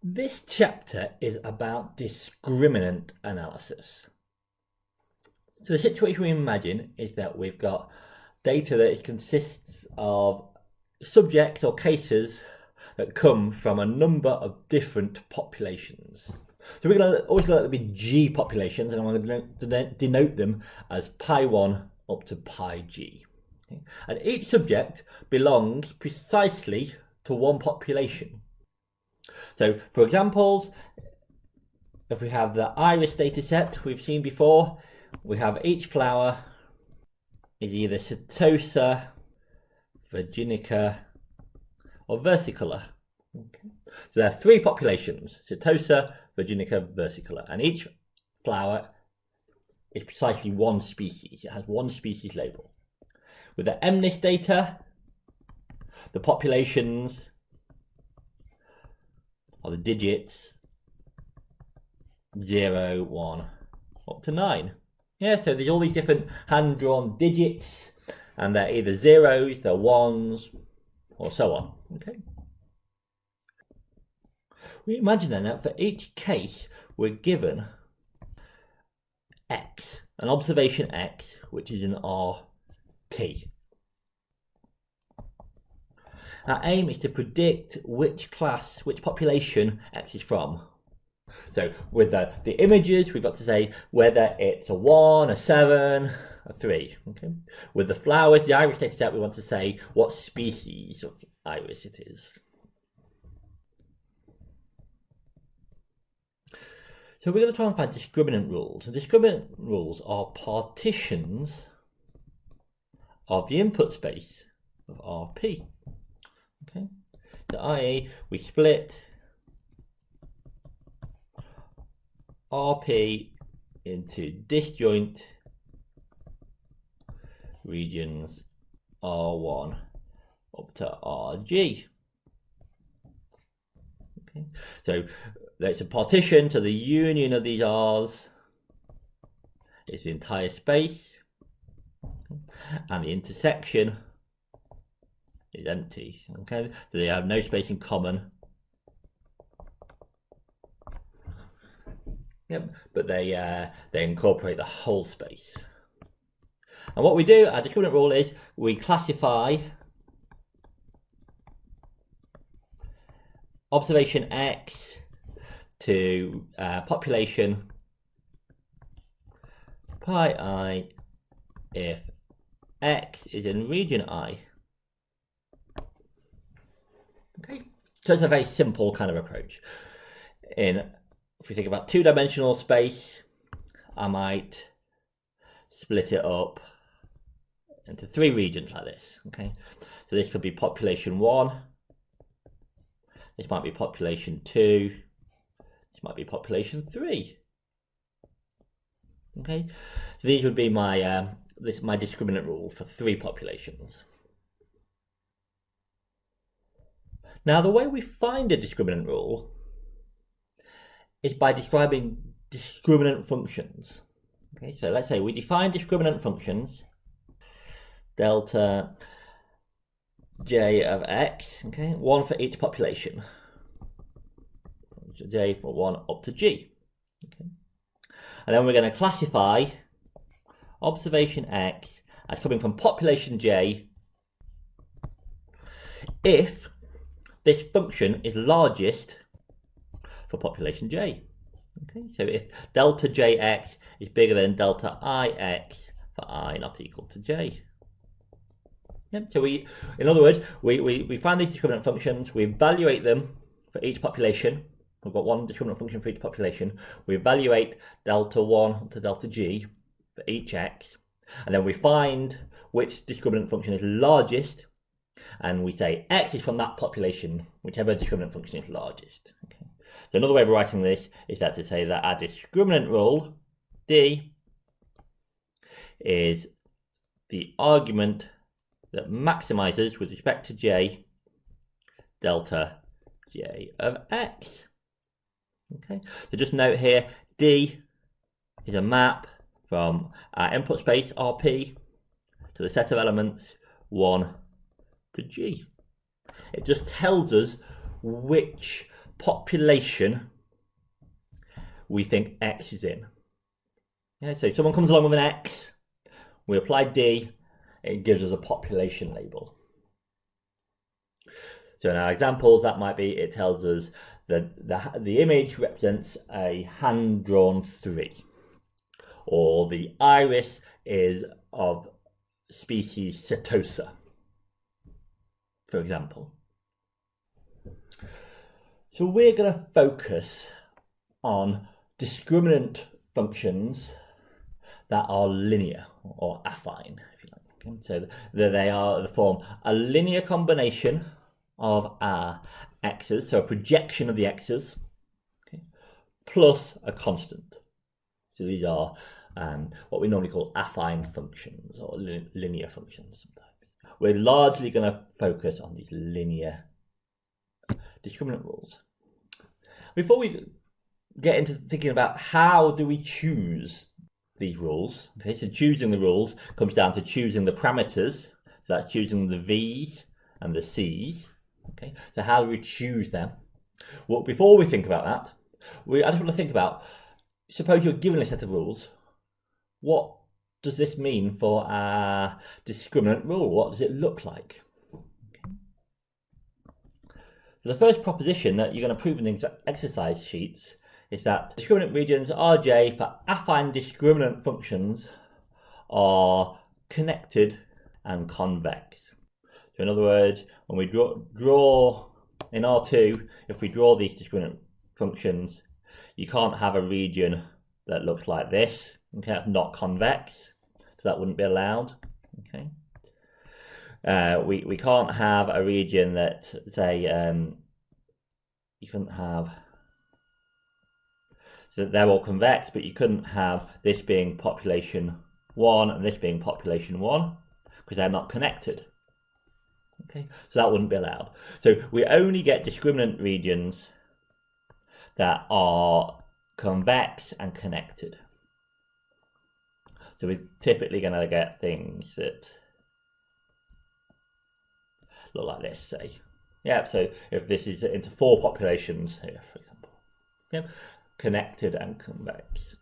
This chapter is about discriminant analysis. So the situation we imagine is that we've got data that consists of subjects or cases that come from a number of different populations. So we're going to always let them be G populations, and I'm going to denote them as pi 1 up to pi G. Okay? And each subject belongs precisely to one population. So for examples, if we have the iris data set we've seen before, we have each flower is either setosa, virginica, or versicolor. Okay. So there are three populations: setosa, virginica, versicolor, and each flower is precisely one species. It has one species label. With the MNIST data, the populations are the digits 0, 1, up to 9. Yeah, so there's all these different hand-drawn digits, and they're either zeros, they're ones, or so on. Okay. We imagine then that for each case we're given X, an observation X, which is an RP. Our aim is to predict which class, which population X is from. So with the images, we've got to say whether it's a 1, a 7, a 3. Okay. With the flowers, the iris data set, we want to say what species of iris it is. So we're going to try and find discriminant rules. And discriminant rules are partitions of the input space of RP. Okay. So i.e. we split RP into disjoint regions R1 up to RG. Okay. So there's a partition, so the union of these R's is the entire space, and the intersection is empty. Okay, so they have no space in common. Yep, but they incorporate the whole space. And what we do, our discriminant rule is we classify observation X to population pi I if X is in region I. Okay, so it's a very simple kind of approach. If we think about two-dimensional space, I might split it up into three regions like this. Okay, so this could be population 1, this might be population 2, this might be population 3. Okay, so these would be my my discriminant rule for 3 populations. Now the way we find a discriminant rule is by describing discriminant functions. Okay, so let's say we define discriminant functions delta j of x, okay, 1 for each population, j for 1 up to g. Okay. And then we're going to classify observation x as coming from population j if this function is largest for population j. Okay, so if delta jx is bigger than delta ix for I not equal to j. Yep, so in other words, we find these discriminant functions, we evaluate them for each population. We've got one discriminant function for each population. We evaluate delta 1 to delta g for each x, and then we find which discriminant function is largest, and we say x is from that population, whichever discriminant function is largest. Okay. So another way of writing this is that to say that our discriminant rule, D, is the argument that maximizes with respect to j delta j of x. Okay, so just note here, D is a map from our input space RP to the set of elements 1 to G. It just tells us which population we think X is in. Yeah, so someone comes along with an X, we apply D, it gives us a population label. So in our examples, that might be, it tells us that the image represents a hand-drawn 3, or the iris is of species Setosa, for example. So we're going to focus on discriminant functions that are linear or affine, if you like. Okay? So they form a linear combination of our x's, so a projection of the x's, okay, plus a constant. So these are what we normally call affine functions or linear functions sometimes. We're largely going to focus on these linear discriminant rules. Before we get into thinking about how do we choose these rules, okay, so choosing the rules comes down to choosing the parameters, so that's choosing the v's and the c's. Okay, so how do we choose them? Well, before we think about that, I just want to think about, suppose you're given a set of rules, what does this mean for our discriminant rule? What does it look like? Okay. So the first proposition that you're going to prove in the exercise sheets is that discriminant regions Rj for affine discriminant functions are connected and convex. So in other words, when we draw in R2, if we draw these discriminant functions, you can't have a region that looks like this. Okay, that's not convex, so that wouldn't be allowed. Okay, we can't have a region that, say, you couldn't have. So they're all convex, but you couldn't have this being population 1 and this being population 1 because they're not connected. Okay, so that wouldn't be allowed. So we only get discriminant regions that are convex and connected. So we're typically going to get things that look like this, say. Yeah, so if this is into 4 populations here, for example, yeah, connected and convex.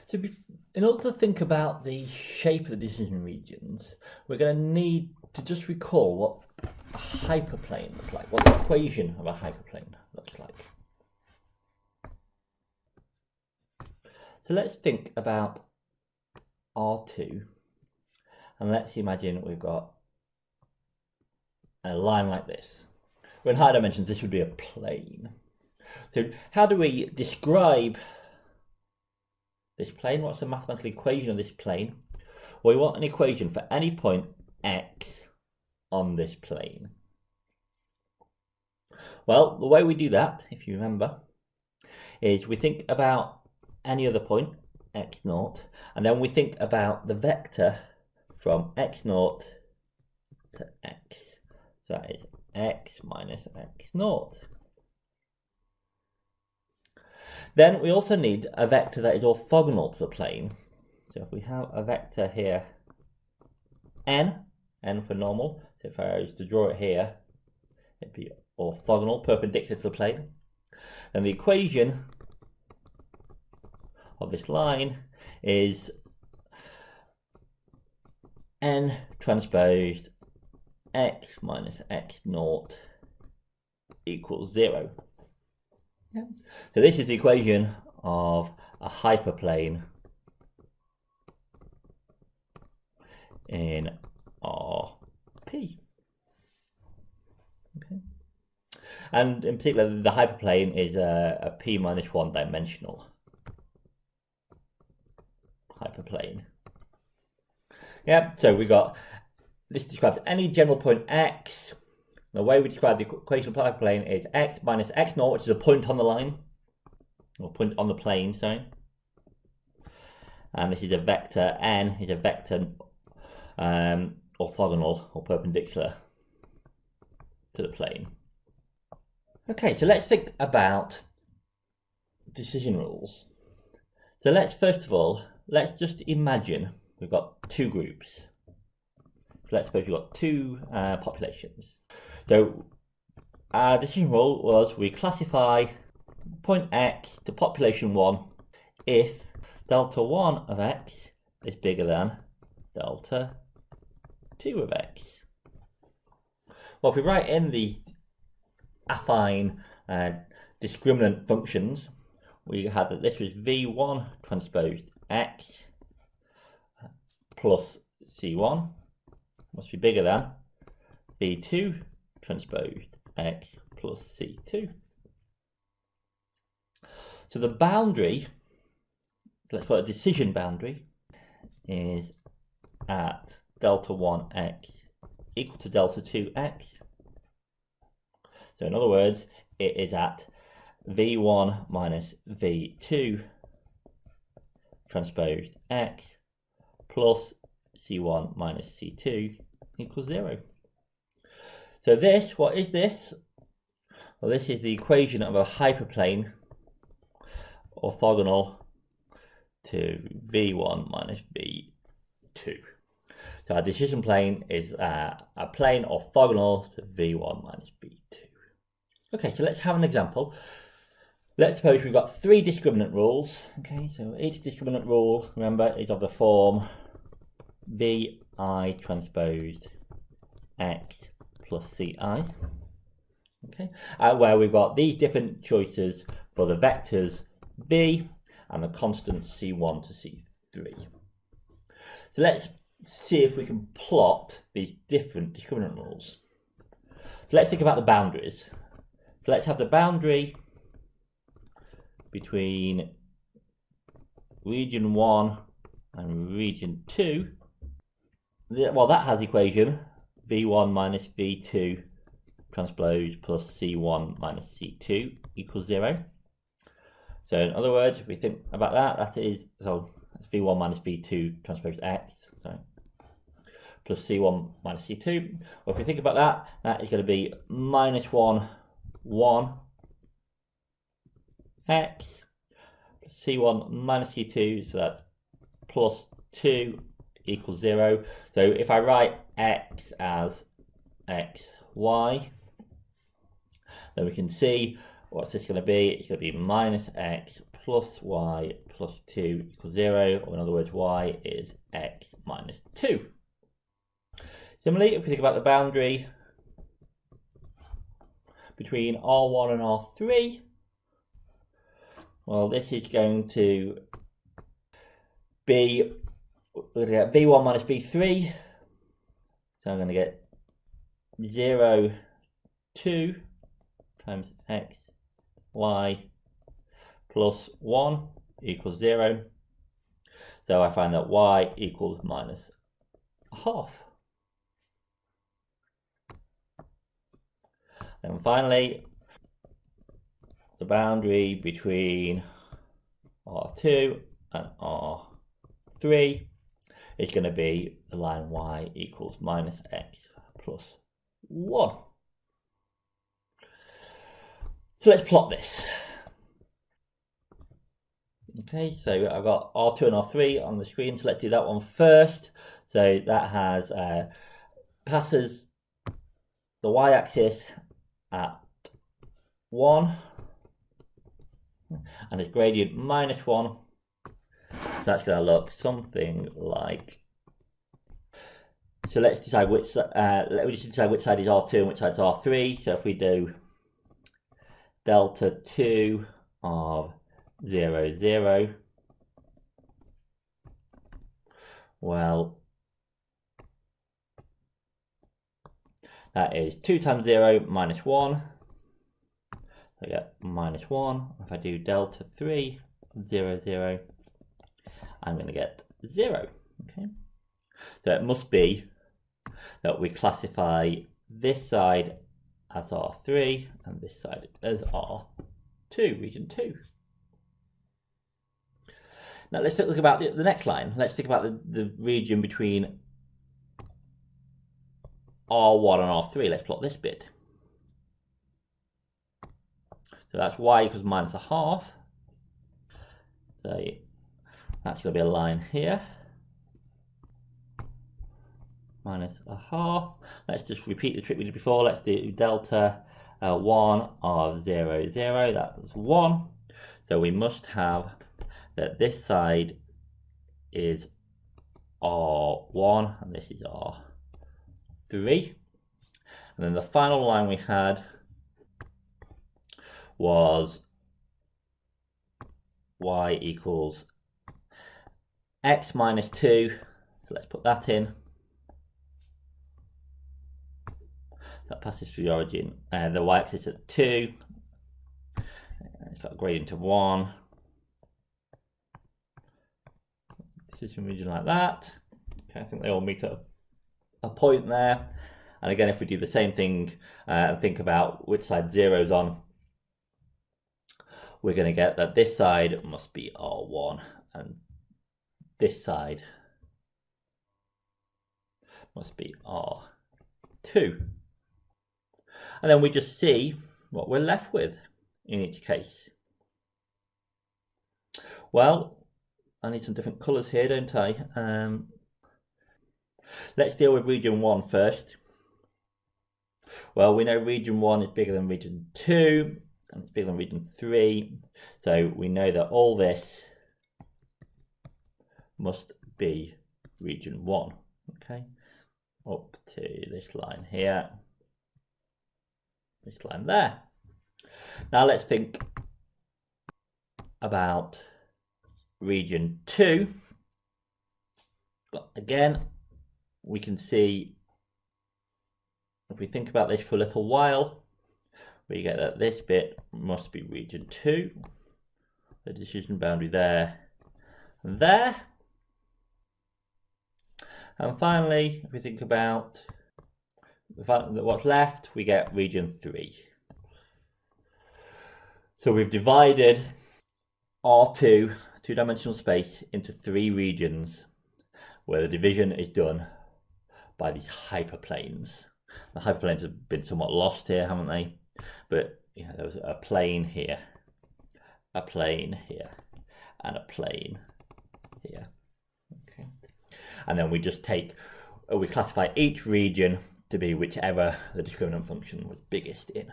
So in order to think about the shape of the decision regions, we're going to need to just recall what a hyperplane looks like, what the equation of a hyperplane looks like. So let's think about R2, and let's imagine we've got a line like this. Well, in higher dimensions, this would be a plane. So how do we describe this plane? What's the mathematical equation of this plane? Well, we want an equation for any point x on this plane. Well, the way we do that, if you remember, is we think about any other point, x0, and then we think about the vector from x0 to x. So that is x minus x0. Then we also need a vector that is orthogonal to the plane. So if we have a vector here, n for normal, so if I was to draw it here, it'd be orthogonal, perpendicular to the plane. Then the equation of this line is n transposed x minus x0 equals 0. Yeah. So this is the equation of a hyperplane in RP. Okay. And in particular, the hyperplane is a p minus 1 dimensional hyperplane. Yeah, so we got, this describes any general point x. The way we describe the equation of the hyperplane is x minus x0, which is a point on the line, or point on the plane, sorry. And this is a vector, n is a vector orthogonal or perpendicular to the plane. Okay, so let's think about decision rules. So let's, first of all, let's just imagine we've got 2 groups. So let's suppose we've got two populations. So our decision rule was we classify point X to population 1 if delta 1 of X is bigger than delta 2 of X. Well, if we write in the affine discriminant functions, we had that this was V1 transposed X plus C1 must be bigger than V2 transposed X plus C2. So the boundary, let's call it a decision boundary, is at delta 1x equal to delta 2x. So in other words, it is at V1 minus V2 transposed x plus C1 minus C2 equals 0. So this, what is this? Well, this is the equation of a hyperplane orthogonal to V1 minus V2. So our decision plane is a plane orthogonal to V1 minus V2. Okay, so let's have an example. Let's suppose we've got three discriminant rules. Okay, so each discriminant rule, remember, is of the form Vi transposed x plus Ci. Okay, where we've got these different choices for the vectors V and the constant C1 to C3. So let's see if we can plot these different discriminant rules. So let's think about the boundaries. So let's have the boundary between region 1 and region 2. Well, that has equation V1 minus V2 transposed plus C1 minus C2 equals 0. So in other words, if we think about that, that is, so that's V1 minus V2 transposed x, sorry, plus C1 minus C2. Well, if we think about that, that is going to be minus 1, 1 x, C1 minus C2, so that's plus 2 equals 0. So if I write x as x, y, then we can see what's this going to be. It's going to be minus x plus y plus 2 equals 0, or in other words, y is x minus 2. Similarly, if we think about the boundary between R1 and R3, well, this is going to be, we're going to get V1 minus V3, so I'm going to get 0, 2 times x, y plus 1 equals 0. So I find that y equals minus a half. And finally, the boundary between R2 and R3 is going to be the line y equals minus x plus 1. So let's plot this. Okay, so I've got R2 and R3 on the screen, so let's do that one first. So that has passes the y-axis at 1 and its gradient minus 1. So that's going to look something like, so let's decide which let me just decide which side is R2 and which side is R3. So if we do delta 2 of 0, 0, well, that is 2 times 0 minus 1. I get minus 1. If I do delta 3 of 0, 0, I'm going to get 0. Okay, so it must be that we classify this side as R3 and this side as R2, region 2. Now let's think about the next line. Let's think about the region between R1 and R3. Let's plot this bit. So that's y equals minus a half. So that's going to be a line here. minus a half. Let's just repeat the trick we did before. Let's do delta 1 of 0, 0. That's 1. So we must have that this side is R1 and this is R3. And then the final line we had was y equals x minus 2. So let's put that in. That passes through the origin. The y-axis at 2. It's got a gradient of 1. Decision region like that. Okay, I think they all meet at a point there. And again, if we do the same thing and think about which side 0's on, we're going to get that this side must be R1 and this side must be R2. And then we just see what we're left with in each case. Well, I need some different colours here, don't I? Let's deal with region 1 first. Well, we know region 1 is bigger than region 2, and it's bigger than region 3. So we know that all this must be region 1. Okay, up to this line here, this line there. Now let's think about region 2. Again, we can see, if we think about this for a little while, we get that this bit must be region 2. The decision boundary there and there. And finally, if we think about what's left, we get region 3. So we've divided R2, two-dimensional space, into 3 regions where the division is done by these hyperplanes. The hyperplanes have been somewhat lost here, haven't they? But you know, there was a plane here, a plane here, and a plane here. Okay. And then we just we classify each region to be whichever the discriminant function was biggest in.